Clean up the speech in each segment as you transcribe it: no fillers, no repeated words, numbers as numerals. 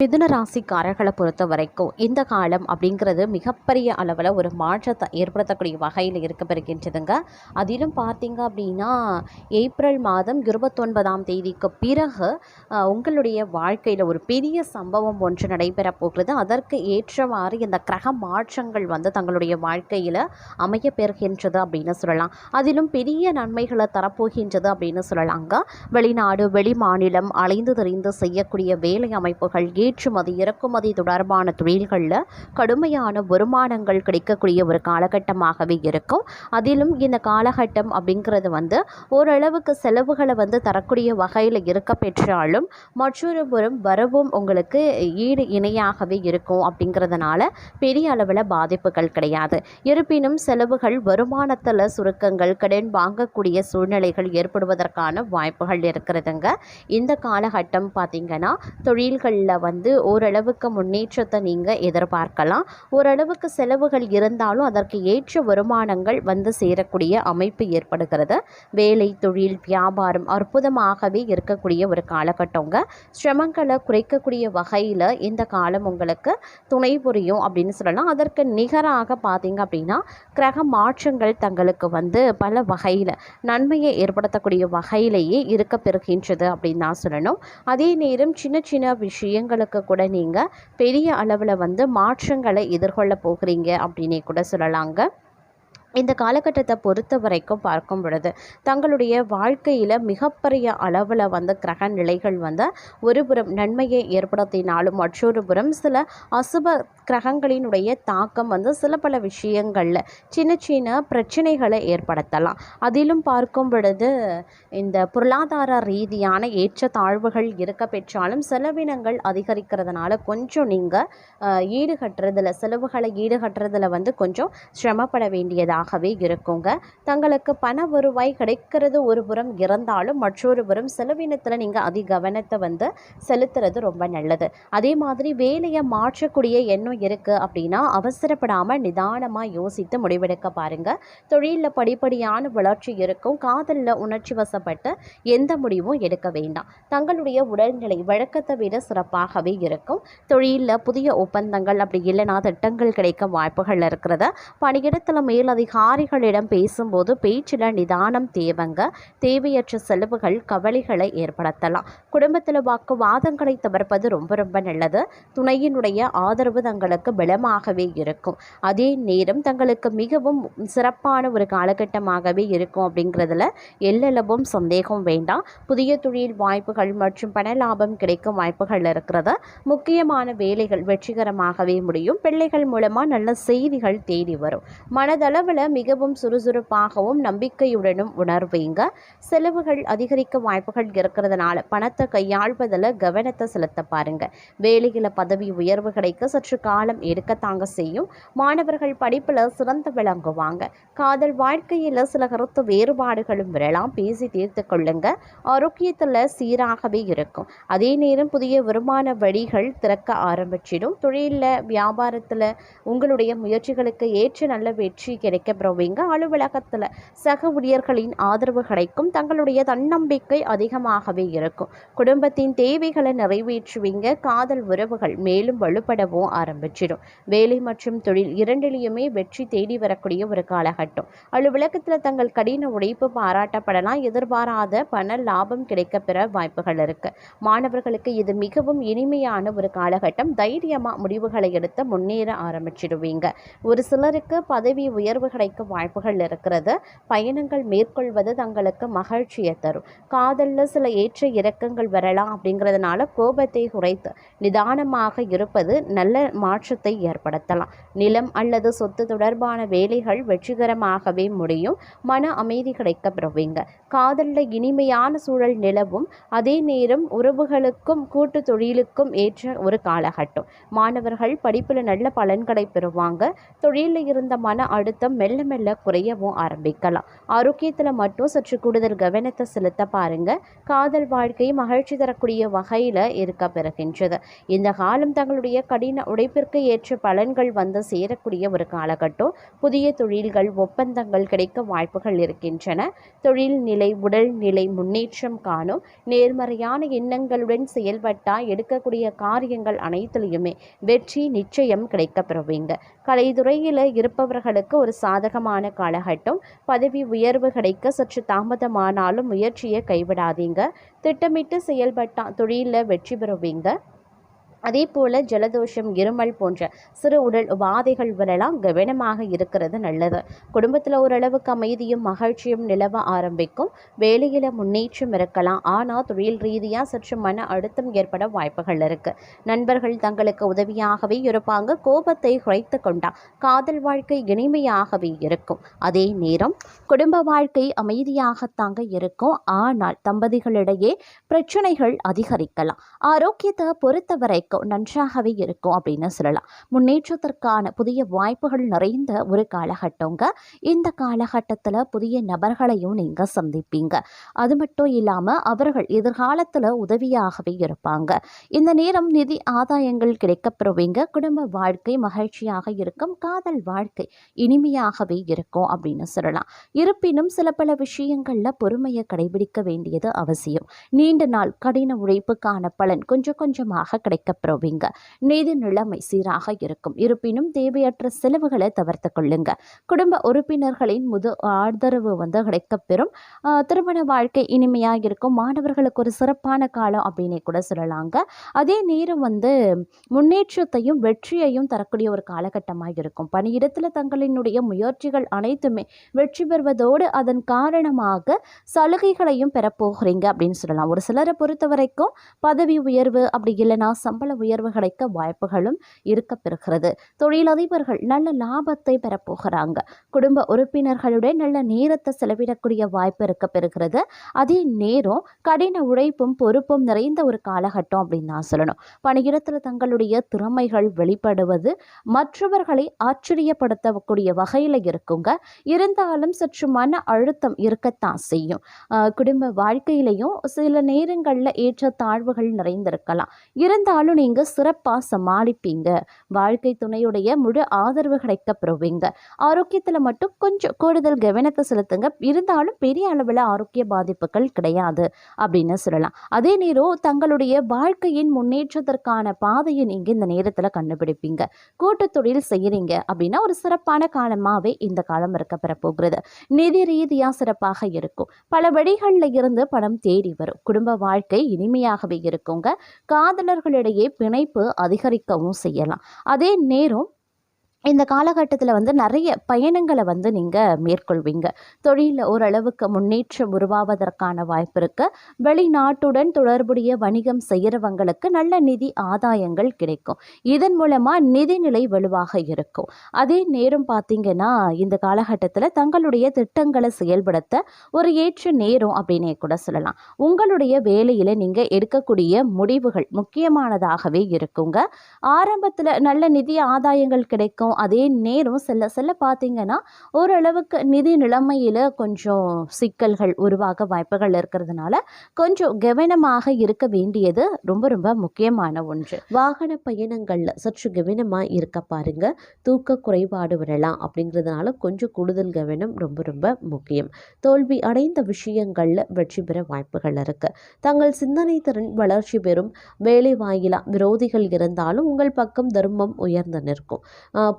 மிதுன ராசிக்காரர்களை பொறுத்த வரைக்கும் இந்த காலம் அப்படிங்கிறது மிகப்பெரிய அளவில் ஒரு மாற்றத்தை ஏற்படுத்தக்கூடிய வகையில் இருக்கப்பெறுகின்றதுங்க. அதிலும் பார்த்தீங்க அப்படின்னா ஏப்ரல் மாதம் 29ஆம் தேதிக்கு பிறகு உங்களுடைய வாழ்க்கையில் ஒரு பெரிய சம்பவம் ஒன்று நடைபெறப் போகிறது. அதற்கு ஏற்றவாறு இந்த கிரக மாற்றங்கள் தங்களுடைய வாழ்க்கையில் அமைய பெறுகின்றது அப்படின்னு சொல்லலாம். அதிலும் பெரிய நன்மைகளை தரப்போகின்றது அப்படின்னு சொல்லலாங்க. வெளிநாடு வெளி மாநிலம் அலைந்து தெரிந்து செய்யக்கூடிய வேலை அமைப்புகள், ஏற்றுமதி இறக்குமதி தொடர்பான தொழில்களில் கடுமையான வருமானங்கள் கிடைக்கக்கூடிய ஒரு காலகட்டமாகவே இருக்கும். அதிலும் இந்த காலகட்டம் அப்படிங்கிறது ஓரளவுக்கு செலவுகளை தரக்கூடிய வகையில் இருக்க பெற்றாலும் மற்றொரு புறம் வரவும் உங்களுக்கு ஈடு இணையாகவே இருக்கும். அப்படிங்கிறதுனால பெரிய அளவில் பாதிப்புகள் கிடையாது. இருப்பினும் செலவுகள் வருமானத்தில் சுருக்கங்கள், கடன் வாங்கக்கூடிய சூழ்நிலைகள் ஏற்படுவதற்கான வாய்ப்புகள் இருக்கிறதுங்க. இந்த காலகட்டம் பார்த்திங்கன்னா தொழில்களில் ஓரளவுக்கு முன்னேற்றத்தை நீங்கள் எதிர்பார்க்கலாம். ஓரளவுக்கு செலவுகள் இருந்தாலும் அதற்கு ஏற்ற வருமானங்கள் சேரக்கூடிய அமைப்பு ஏற்படுகிறது. வேலை, தொழில், வியாபாரம் அற்புதமாகவே இருக்கக்கூடிய ஒரு காலகட்டங்க. சிரமங்களை குறைக்கக்கூடிய வகையில் இந்த காலம் உங்களுக்கு துணை புரியும் அப்படின்னு சொல்லலாம். அதற்கு நிகராக பார்த்தீங்க அப்படின்னா கிரக மாற்றங்கள் தங்களுக்கு பல வகையில் நன்மையை ஏற்படுத்தக்கூடிய வகையிலேயே இருக்க பெறுகின்றது அப்படின்னு தான் சொல்லணும். அதே நேரம் சின்ன சின்ன விஷயங்களுக்கு கூட நீங்கள் பெரிய அளவில் மாற்றங்களை எதிர்கொள்ள போகிறீங்க அப்படின்னே கூட சொல்லலாங்க. இந்த காலகட்டத்தை பொறுத்த வரைக்கும் பார்க்கும் பொழுது தங்களுடைய வாழ்க்கையில் மிகப்பெரிய அளவில் கிரக நிலைகள் ஒரு புறம் நன்மையை ஏற்படுத்தினாலும் மற்றொரு புறம் சில அசுப கிரகங்களினுடைய தாக்கம் சில பல விஷயங்களில் சின்ன சின்ன பிரச்சனைகளை ஏற்படுத்தலாம். அதிலும் பார்க்கும் பொழுது இந்த பொருளாதார ரீதியான ஏற்றத்தாழ்வுகள் இருக்க பெற்றாலும் செலவினங்கள் அதிகரிக்கிறதுனால கொஞ்சம் நீங்கள் ஈடுகட்டுறதில் செலவுகளை ஈடுகட்டுறதில் கொஞ்சம் சிரமப்பட வேண்டியதாக இருக்குங்க. தங்களுக்கு பண வருவாய் கிடைக்கிறது ஒரு புறம் இருந்தாலும் மற்றொரு புறம் செலவினத்தில் நீங்கள் அதிக கவனத்தை செலுத்துறது ரொம்ப நல்லது. அதே மாதிரி வேலையை மாற்றக்கூடிய எண்ணம் இருக்கு அப்படின்னா அவசரப்படாமல் நிதானமாக யோசித்து முடிவெடுக்க பாருங்க. தொழிலில் படிப்படியான வளர்ச்சி இருக்கும். காதலில் உணர்ச்சி வசப்பட்டு எந்த முடிவும் எடுக்க வேண்டாம். தங்களுடைய உடல்நிலை வழக்கத்தை விட சிறப்பாகவே இருக்கும். தொழிலில் புதிய ஒப்பந்தங்கள் அப்படி இல்லைனா திட்டங்கள் கிடைக்க வாய்ப்புகள் இருக்கிறது. பணியிடத்தில் மேலதிகாரிகளிடம் பேசும்போது பேச்சில் நிதானம் தேவைங்க. தேவையற்ற செலவுகள் கவலைகளை ஏற்படுத்தலாம். குடும்பத்தில் வாக்குவாதங்களை தவிர்ப்பது ரொம்ப ரொம்ப நல்லது. துணையினுடைய ஆதரவு தங்களுக்கு பலமாகவே இருக்கும். அதே நேரம் தங்களுக்கு மிகவும் சிறப்பான ஒரு காலகட்டமாகவே இருக்கும் அப்படிங்கிறதுல எல்லளவும் சந்தேகம் வேண்டாம். புதிய தொழில் வாய்ப்புகள் மற்றும் பண லாபம் கிடைக்கும் வாய்ப்புகள் இருக்கிறது. முக்கியமான வேலைகள் வெற்றிகரமாகவே முடியும். பிள்ளைகள் மூலமாக நல்ல செய்திகள் தேடி வரும். மனதளவில் மிகவும் சுறுசுறுப்பாகவும் நம்பிக்கையுடனும் உணர்வீங்க. செலவுகள் அதிகரிக்க வாய்ப்புகள் இருக்கிறதுனால பணத்தை கையாள்வதில் கவனத்தை செலுத்த பாருங்க. வேலையில் பதவி உயர்வு கிடைக்க சற்று காலம் எடுக்கத்தாங்க செய்யும். மாணவர்கள் படிப்பில் சிறந்து விளங்குவாங்க. காதல் வாழ்க்கையில் சில கருத்து வேறுபாடுகளும் வரலாம். பேசி தீர்த்து கொள்ளுங்க. ஆரோக்கியத்தில் சீராகவே இருக்கும். அதே நேரம் புதிய வருமான வழிகள் திறக்க ஆரம்பிச்சிடும். தொழிலில் வியாபாரத்தில் உங்களுடைய முயற்சிகளுக்கு ஏற்ற நல்ல வெற்றி கிடைக்க பெறுவீங்க. அலுவலகத்தில் சக ஊழியர்களின் ஆதரவு கிடைக்கும். தங்களுடைய தன்னம்பிக்கை அதிகமாகவே இருக்கும். குடும்பத்தின் தேவைகளை நிறைவேற்றுவீங்க. காதல் உறவுகள் மேலும் வலுப்படவும் ஆரம்பிச்சிடும். வேலை மற்றும் தொழில் இரண்டிலையுமே வெற்றி தேடி வரக்கூடிய ஒரு காலகட்டம். அலுவலகத்தில் தங்கள் கடின உழைப்பு பாராட்டப்படலாம். எதிர்பாராத பண லாபம் கிடைக்க பெற வாய்ப்புகள் இருக்கு. மாணவர்களுக்கு இது மிகவும் இனிமையான ஒரு காலகட்டம். தைரியமாக முடிவுகளை எடுத்து முன்னேற ஆரம்பிச்சிடுவீங்க. ஒரு சிலருக்கு பதவி உயர்வு கிடைக்க வாய்ப்புகள் இருக்கிறது. பயணங்கள் மேற்கொள்வது தங்களுக்கு மகிழ்ச்சியை தரும். காதலில் சில ஏற்ற இறக்கங்கள் வரலாம். அப்படிங்கிறதுனால கோபத்தை குறைத்து நிதானமாக இருப்பது நல்ல மாற்றத்தை ஏற்படுத்தலாம். நிலம் அல்லது சொத்து தொடர்பான வேலைகள் வெற்றிகரமாகவே முடியும். மன அமைதி கிடைக்க பெறுவீங்க. காதலில் இனிமையான சூழல் நிலவும். அதே நேரம் உறவுகளுக்கும் கூட்டு தொழிலுக்கும் ஏற்ற ஒரு காலகட்டம். மாணவர்கள் படிப்பில் நல்ல பலன்களை பெறுவாங்க. தொழிலில் இருந்த மன அழுத்தம் மெல்ல மெல்ல குறையவும் ஆரம்பிக்கலாம். ஆரோக்கியத்தில் மட்டும் சற்று கூடுதல் கவனத்தை செலுத்த பாருங்க. காதல் வாழ்க்கை மகிழ்ச்சி தரக்கூடிய வகையில் இருக்க பெறுகின்றது. இந்த காலம் தங்களுடைய கடின உழைப்பிற்கு ஏற்ற பலன்கள் வந்து சேரக்கூடிய ஒரு காலகட்டம். புதிய தொழில்கள் ஒப்பந்தங்கள் கிடைக்க வாய்ப்புகள் இருக்கின்றன. தொழில் நிலை உடல் நிலை முன்னேற்றம் காணும். நேர்மறையான எண்ணங்களுடன் செயல்பட்டால் எடுக்கக்கூடிய காரியங்கள் அனைத்திலையுமே வெற்றி நிச்சயம் கிடைக்க பெறுவீங்க. கலைத்துறையில் இருப்பவர்களுக்கு ஒரு சாதகமான காலகட்டம். பதவி உயர்வு கிடைக்க சற்று தாமதமானாலும் முயற்சியை கைவிடாதீங்க. திட்டமிட்டு செயல்பட்டால் தொழிலில் வெற்றி பெறுவீங்க. அதே போல் ஜலதோஷம் இருமல் போன்ற சிறு உடல் உபாதைகள் வரலாம். கவனமாக இருக்கிறது நல்லது. குடும்பத்தில் ஓரளவுக்கு அமைதியும் மகிழ்ச்சியும் நிலவ ஆரம்பிக்கும். வேலையில் முன்னேற்றம் இருக்கலாம். ஆனால் தொழில் ரீதியாக சற்று மன அழுத்தம் ஏற்பட வாய்ப்புகள் இருக்குது. நண்பர்கள் தங்களுக்கு உதவியாகவே இருப்பாங்க. கோபத்தை குறைத்து கொண்டா காதல் வாழ்க்கை இனிமையாகவே இருக்கும். அதே நேரம் குடும்ப வாழ்க்கை அமைதியாகத்தாங்க இருக்கும். ஆனால் தம்பதிகளிடையே பிரச்சனைகள் அதிகரிக்கலாம். ஆரோக்கியத்தை பொறுத்தவரை நன்றாகவே இருக்கும் அப்படின்னு சொல்லலாம். முன்னேற்றத்திற்கான புதிய வாய்ப்புகள் நிறைந்த ஒரு காலகட்டங்க. இந்த காலகட்டத்தில் புதிய நபர்களையும் நீங்க சந்திப்பீங்க. அது மட்டும் இல்லாம அவர்கள் எதிர்காலத்தில் உதவியாகவே இருப்பாங்க. இந்த நேரம் நிதி ஆதாயங்கள் கிடைக்கப்பெறுவீங்க. குடும்ப வாழ்க்கை மகிழ்ச்சியாக இருக்கும். காதல் வாழ்க்கை இனிமையாகவே இருக்கும் அப்படின்னு சொல்லலாம். இருப்பினும் சில பல விஷயங்கள்ல பொறுமையை கடைபிடிக்க வேண்டியது அவசியம். நீண்ட நாள் கடின உழைப்புக்கான பலன் கொஞ்சம் கொஞ்சமாக கிடைக்க பெறுவீங்க. நிதி நிலைமை சீராக இருக்கும். இருப்பினும் தேவையற்ற செலவுகளை தவிர்த்து கொள்ளுங்க. குடும்ப உறுப்பினர்களின் ஆதரவு வந்து கிடைக்கப்பெறும். திருமண வாழ்க்கை இனிமையாக இருக்கும். மாணவர்களுக்கு ஒரு சிறப்பான காலம் அப்படின்னு கூட சொல்லலாங்க. அதே நேரம் வந்து முன்னேற்றத்தையும் வெற்றியையும் தரக்கூடிய ஒரு காலகட்டமாக இருக்கும். பணியிடத்தில் தங்களினுடைய முயற்சிகள் அனைத்துமே வெற்றி பெறுவதோடு அதன் காரணமாக சலுகைகளையும் பெறப்போகிறீங்க அப்படின்னு சொல்லலாம். ஒரு சிலரை பொறுத்த வரைக்கும் பதவி உயர்வு அப்படி இல்லைனா சம்பள உயர்வு கிடைக்க வாய்ப்புகளும் இருக்க பெறுகிறது. தொழிலதிபர்கள் நல்ல லாபத்தை பெறப்போகிறாங்க. குடும்ப உறுப்பினர்களுடன் நல்ல நேரத்தை செலவிடக்கூடிய வாய்ப்பு இருக்க பெறுகிறது. அதே நேரம் கடின உழைப்பும் பொறுப்பும் நிறைந்த ஒரு காலகட்டம் அப்படின்னு நான் சொல்லணும். பணியிடத்தில் தங்களுடைய திறமைகள் வெளிப்படுவது மற்றவர்களை ஆச்சரியப்படுத்தக்கூடிய வகையில் இருக்குங்க. இருந்தாலும் சற்று மன அழுத்தம் இருக்கத்தான் செய்யும். குடும்ப வாழ்க்கையிலையும் சில நேரங்களில் ஏற்ற தாழ்வுகள் நிறைந்திருக்கலாம். இருந்தாலும் நீங்க சிறப்பாக சமாளிப்பீங்க. வாழ்க்கை துணையுடைய முழு ஆதரவு கிடைக்க பெறுவீங்க. ஆரோக்கியத்தில் மட்டும் கொஞ்சம் கூடுதல் கவனத்தை செலுத்துங்க. இருந்தாலும் பெரிய அளவில் ஆரோக்கிய பாதிப்புகள் கிடையாது அப்படின்னு சொல்லலாம். அதே நேரம் தங்களுடைய வாழ்க்கையின் முன்னேற்றத்திற்கான பாதையை நீங்கள் இந்த நேரத்தில் கண்டுபிடிப்பீங்க. கூட்டு தொழில் செய்கிறீங்க அப்படின்னா ஒரு சிறப்பான காலமாகவே இந்த காலம் இருக்க பெறப்போகிறது. நிதி ரீதியாக சிறப்பாக இருக்கும். பல வழிகளில் இருந்து பணம் தேடி வரும். குடும்ப வாழ்க்கை இனிமையாகவே இருக்குங்க. காதலர்களிடையே பிணைப்பு அதிகரிக்கவும் செய்யலாம். அதே நேரம் இந்த காலகட்டத்தில் வந்து நிறைய பயணங்களை வந்து நீங்கள் மேற்கொள்வீங்க. தொழிலில் ஓரளவுக்கு முன்னேற்றம் உருவாவதற்கான வாய்ப்பு இருக்குது. வெளிநாட்டுடன் தொடர்புடைய வணிகம் செய்கிறவங்களுக்கு நல்ல நிதி ஆதாயங்கள் கிடைக்கும். இதன் மூலமாக நிதிநிலை வலுவாக இருக்கும். அதே நேரம் பார்த்திங்கன்னா இந்த காலகட்டத்தில் தங்களுடைய திட்டங்களை செயல்படுத்த ஒரு ஏற்ற நேரம் அப்படின்னே கூட சொல்லலாம். உங்களுடைய வேலையில் நீங்கள் எடுக்கக்கூடிய முடிவுகள் முக்கியமானதாகவே இருக்குங்க. ஆரம்பத்தில் நல்ல நிதி ஆதாயங்கள் கிடைக்கும். அதே நேரம் செல்ல பார்த்தீங்கன்னா ஓரளவுக்கு நிதி நிலைமையில் கொஞ்சம் சிக்கல்கள் உருவாக வாய்ப்புகள் இருக்கிறதுனால கொஞ்சம் கவனமாக இருக்க வேண்டியது ரொம்ப ரொம்ப முக்கியமான ஒன்று. வாகன பயணங்களில் சற்று கவனமாக இருக்க பாருங்க. தூக்க குறைபாடு வரலாம். அப்படிங்கிறதுனால கொஞ்சம் கூடுதல் கவனம் ரொம்ப ரொம்ப முக்கியம். தோல்வி அடைந்த விஷயங்களில் வெற்றி பெற வாய்ப்புகள் இருக்குது. தங்கள் சிந்தனை திறன் வளர்ச்சி பெறும். வேலை வாயிலா விரோதிகள் இருந்தாலும் உங்கள் பக்கம் தர்மம் உயர்ந்து நிற்கும்.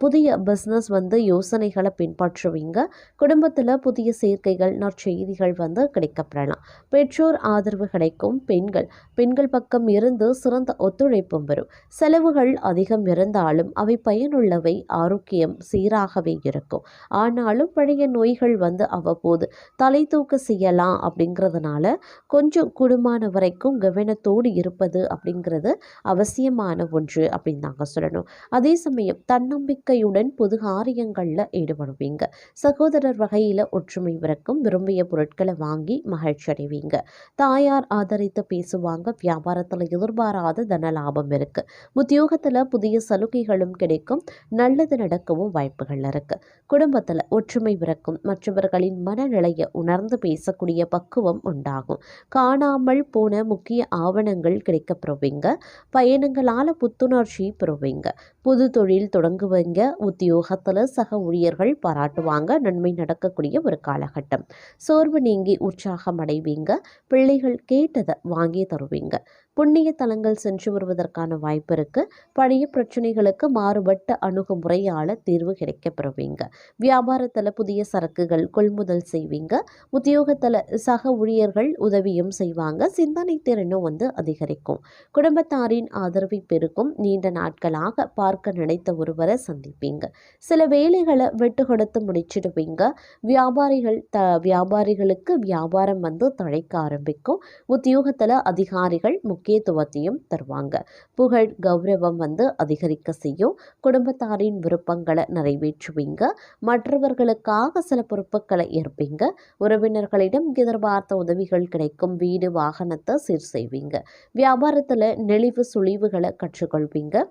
புதிய பிஸ்னஸ் வந்து யோசனைகளை பின்பற்றுவீங்க. குடும்பத்தில் புதிய சேர்க்கைகள் நற்செய்திகள் வந்து கிடைக்கப்படலாம். பெற்றோர் ஆதரவு கிடைக்கும். பெண்கள் பக்கம் இருந்து சிறந்த ஒத்துழைப்பும் வரும். செலவுகள் அதிகம் இருந்தாலும் அவை பயனுள்ளவை. ஆரோக்கியம் சீராகவே இருக்கும். ஆனாலும் பழைய நோய்கள் வந்து அவ்வப்போது தலை தூக்க செய்யலாம். அப்படிங்கிறதுனால கொஞ்சம் கூடுமான வரைக்கும் கவனத்தோடு இருப்பது அப்படிங்கிறது அவசியமான ஒன்று அப்படின்னு நாங்கள் சொல்லணும். அதே சமயம் தன்னம்பிக்கை நம்பிக்கையுடன் பொது காரியங்களில் ஈடுபடுவீங்க. சகோதரர் வகையில் ஒற்றுமை பிறக்கும். விரும்பிய பொருட்களை வாங்கி மகிழ்ச்சி அடைவீங்க. தாயார் ஆதரித்து பேசுவாங்க. வியாபாரத்தில் எதிர்பாராத தன லாபம் இருக்கு. உத்தியோகத்தில் புதிய சலுகைகளும் கிடைக்கும். நல்லது நடக்கவும் வாய்ப்புகள் இருக்கு. குடும்பத்தில் ஒற்றுமை பிறக்கும். மற்றவர்களின் மனநிலையை உணர்ந்து பேசக்கூடிய பக்குவம் உண்டாகும். காணாமல் போன முக்கிய ஆவணங்கள் கிடைக்கப்பெறுவீங்க. பயணங்களால் புத்துணர்ச்சி பெறுவீங்க. புது தொழில் தொடங்குவீங்க. உத்தியோகத்தில் சக ஊழியர்கள் பாராட்டுவாங்க. நன்மை நடக்கக்கூடிய ஒரு காலகட்டம். சோர்வு நீங்கி உற்சாகம் அடைவீங்க. பிள்ளைகள் கேட்டதை வாங்கி தருவீங்க. புண்ணிய தலங்கள் சென்று வருவதற்கான வாய்ப்பு இருக்கு. பழைய பிரச்சனைகளுக்கு மாறுபட்ட அணுகுமுறையால் தீர்வு கிடைக்கப்பெறுவீங்க. வியாபாரத்தில் புதிய சரக்குகள் கொள்முதல் செய்வீங்க. உத்தியோகத்தில் சக ஊழியர்கள் உதவியும் செய்வாங்க. சிந்தனை திறனும் அதிகரிக்கும். குடும்பத்தாரின் ஆதரவை பெருக்கும். நீண்ட நாட்களாக பார்க்க நினைத்த ஒருவரை சந்திப்பீங்க. சில வேலைகளை விட்டு கொடுத்து முடிச்சிடுவீங்க. வியாபாரிகளுக்கு வியாபாரம் தழைக்க ஆரம்பிக்கும். உத்தியோகத்தில் அதிகாரிகள் முக்கியத்துவத்தையும் தருவாங்க. புகழ் கௌரவம் அதிகரிக்க செய்யும். குடும்பத்தாரின் விருப்பங்களை நிறைவேற்றுவீங்க. மற்றவர்களுக்காக சில பொறுப்புகளை ஏற்பீங்க. உறவினர்களிடம் எதிர்பார்த்த உதவிகள் கிடைக்கும். வீடு வாகனத்தை சீர் செய்வீங்க. வியாபாரத்தில் நெளிவு சுழிவுகளை கற்றுக்கொள்வீங்க.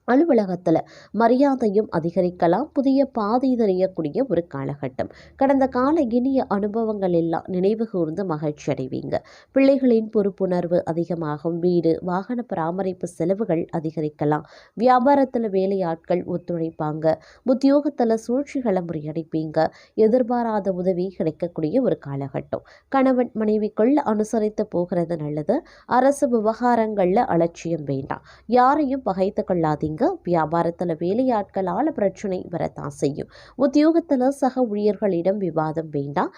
அலுவலகத்தில் மரியாதையும் அதிகரிக்கலாம். புதிய பாதை தெரியக்கூடிய ஒரு காலகட்டம். கடந்த கால இனிய அனுபவங்கள் எல்லாம் நினைவு கூர்ந்து மகிழ்ச்சி அடைவீங்க. பிள்ளைகளின் பொறுப்புணர்வு அதிகமாகும். வீடு வாகன பராமரிப்பு செலவுகள் அதிகரிக்கலாம். வியாபாரத்தில் வேலையாட்கள் ஒத்துழைப்பாங்க. உத்தியோகத்தில் சூழ்ச்சிகளை முறியடிப்பீங்க. எதிர்பாராத உதவி கிடைக்கக்கூடிய ஒரு காலகட்டம். கணவன் மனைவிக்குள் அனுசரித்து போகிறது நல்லது. அரசு விவகாரங்களில் அலட்சியம் வேண்டாம். யாரையும் பகைத்து கொள்ளாதீங்க. வியாபாரத்தில் வேலையாட்களால் பிரச்சனை வரத்தான் செய்யும். உத்தியோகத்தில் சக ஊழியர்களிடம் விவாதம் வேண்டாம்.